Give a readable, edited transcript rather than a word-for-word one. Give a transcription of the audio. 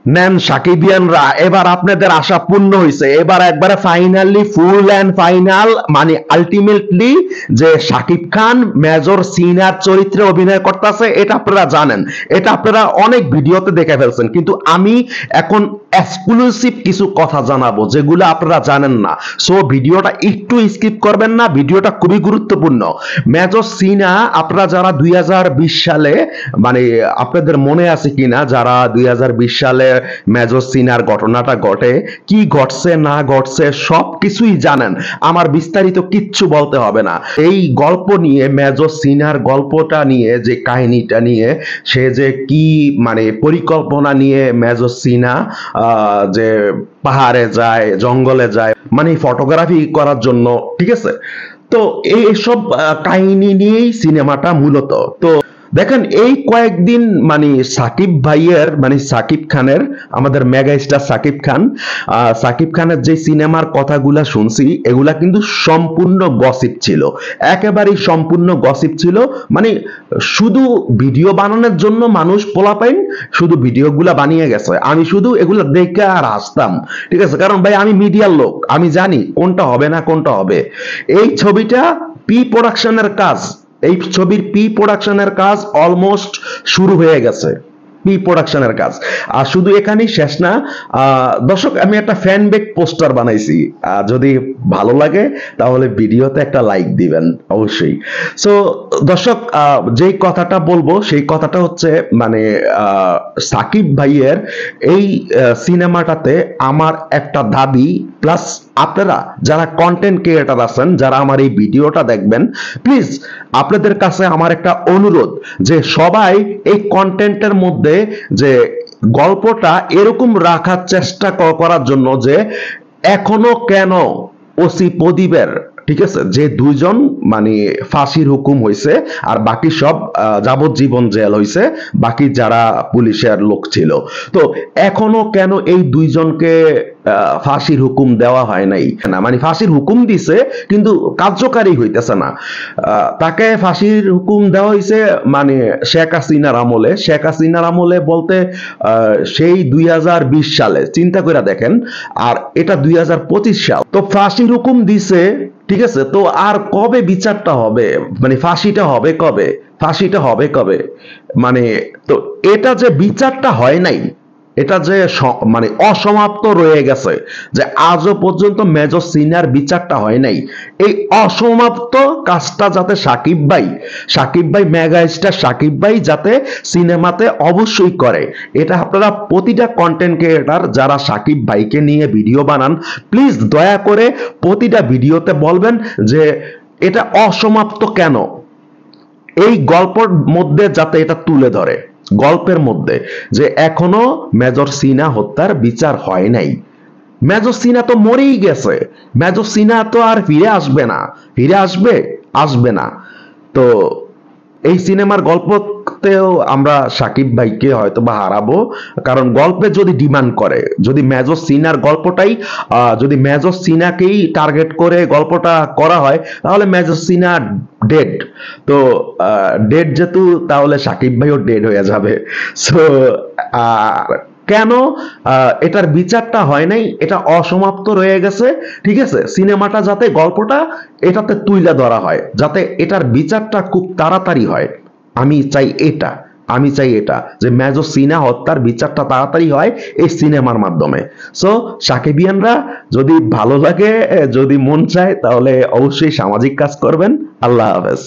নেন সাকিবিয়ানরা, এবার আপনাদের আশা পূর্ণ হয়েছে। এবার একবারে ফাইনালি ফুল এন্ড ফাইনাল, মানে আলটিমেটলি যে সাকিব খান মেজর সিনার চরিত্রে অভিনয় করতেছে, এটা আপনারা জানেন, এটা আপনারা অনেক ভিডিওতে দেখে ফেলছেন, কিন্তু আমি এখন এক্সক্লুসিভ কিছু কথা জানাবো যেগুলো আপনারা জানেন না। সো ভিডিওটা একটু স্কিপ করবেন না, ভিডিওটা খুবই গুরুত্বপূর্ণ। মেজর সিনা, আপনারা যারা 2020 সালে, মানে আপনাদের মনে আছে কিনা যারা 2020 সালে মেজর সিনার ঘটনাটা ঘটে, কি ঘটছে না ঘটছে সব কিছুই জানেন, আমার বিস্তারিত কিচ্ছু বলতে হবে না। এই গল্প নিয়ে, মেজর সিনার গল্পটা নিয়ে, যে কাহিনীটা নিয়ে, সে যে কি মানে পরিকল্পনা নিয়ে মেজর সিনা যে পাহাড়ে যায়, জঙ্গলে যায়, মানে ফটোগ্রাফি করার জন্য, ঠিক আছে। তো এইসব কাহিনী নিয়েই সিনেমাটা মূলত। তো দেখেন এই কয়েকদিন মানে সাকিব ভাইয়ের, মানে সাকিব খানের, আমাদের মেগা স্টার সাকিব খান, সাকিব খানের যে সিনেমার কথাগুলা শুনছি, এগুলা কিন্তু সম্পূর্ণ গসিপ ছিল, একেবারেই সম্পূর্ণ গসিপ ছিল। মানে শুধু ভিডিও বানানোর জন্য মানুষ পোলাপাইন শুধু ভিডিওগুলা বানিয়ে গেছে, আমি শুধু এগুলা দেখে আর হাসতাম, ঠিক আছে, কারণ ভাই আমি মিডিয়ার লোক, আমি জানি কোনটা হবে না কোনটা হবে। এই ছবিটা পি প্রোডাকশনের কাজ, এই ছবির পি প্রোডাকশনের কাজ অলমোস্ট শুরু হয়ে গেছে, পি প্রোডাকশনের কাজ। আর শুধু এখানেই শেষ না, দর্শক আমি একটা ফ্যান বেক পোস্টার বানাইছি, যদি ভালো লাগে তাহলে ভিডিওতে একটা লাইক দিবেন অবশ্যই। সো দর্শক, যেই কথাটা বলবো সেই কথাটা হচ্ছে, মানে সাকিব ভাইয়ের এই সিনেমাটাতে আমার একটা দাবি, প্লাস আপনারা যারা কন্টেন্ট ক্রিয়েটর আছেন, যারা আমার এই ভিডিওটা দেখবেন, প্লিজ আপনাদের কাছে আমার একটা অনুরোধ, যে সবাই এই কন্টেন্টের মধ্যে যে গল্পটা এরকম রাখার চেষ্টা করার জন্য, যে এখনো কেন ওসি প্রদীপের, ঠিক আছে, যে দুইজন মানে ফাঁসির হুকুম হয়েছে আর বাকি সব যাবজ্জীবন জেল হয়েছে, বাকি যারা পুলিশের লোক ছিল, তো এখনো কেন এই দুইজনকে ফাঁসির হুকুম দেওয়া হয় নাই না, মানে ফাঁসির হুকুম দিছে কিন্তু কার্যকারী হইতেছে না। তাকে ফাঁসির হুকুম দেওয়া হয়েছে মানে শেখ হাসিনার আমলে, শেখ হাসিনার আমলে বলতে সেই 2020 সালে, চিন্তা করে দেখেন, আর এটা 2025 সাল, তো ফাঁসির হুকুম দিছে, ঠিক আছে, তো আর কবে বিচারটা হবে, মানে ফাঁসিটা হবে কবে, ফাঁসিটা হবে কবে, মানে তো এটা যে বিচারটা হয় নাই, এটা যে মানে অসমাপ্ত রয়ে গেছে, যে আজও পর্যন্ত মেজর সিনার বিচারটা হয় নাই, এই অসমাপ্ত কাজটা যাতে সাকিব ভাই মেগা স্টার সাকিব ভাই যাতে সিনেমাতে অবশ্যই করে, এটা আপনারা প্রতিটা কন্টেন্ট ক্রিয়েটর যারা সাকিব ভাইকে নিয়ে ভিডিও বানান, প্লিজ দয়া করে প্রতিটা ভিডিওতে বলবেন যে এটা অসমাপ্ত কেন, এই গল্পের মধ্যে যাতে এটা তুলে ধরে, গল্পের মধ্যে, যে এখনো মেজর সিনা হত্যার বিচার হয় নাই। মেজর সিনা তো মরেই গেছে, মেজর সিনা তো আর ফিরে আসবে না, ফিরে আসবে, আসবে না। তো এই সিনেমার গল্পতেও আমরা সাকিব ভাইকে হয়তো বা হারাবো, কারণ গল্পে যদি ডিমান্ড করে, যদি মেজর সিনার গল্পটাই, যদি মেজর সিনাকেই টার্গেট করে গল্পটা করা হয়, তাহলে মেজর সিনা ডেড, তো ডেড যেহেতু, তাহলে সাকিব ভাইও ডেড হয়ে যাবে। সো আর কেন এটার বিচারটা হয় নাই, এটা অসমাপ্ত রয়ে গেছে, ঠিক আছে, সিনেমাটা যাতে গল্পটা এটাতে তুইলা ধরা হয়, যাতে এটার বিচারটা খুব তাড়াতাড়ি হয়, আমি চাই এটা, আমি চাই এটা, যে মেজর সিনা হত্যার বিচারটা তাড়াতাড়ি হয় এই সিনেমার মাধ্যমে। সো সাকিবিয়ানরা, যদি ভালো লাগে, যদি মন চায়, তাহলে অবশ্যই সামাজিক কাজ করবেন। আল্লাহ হাফেজ।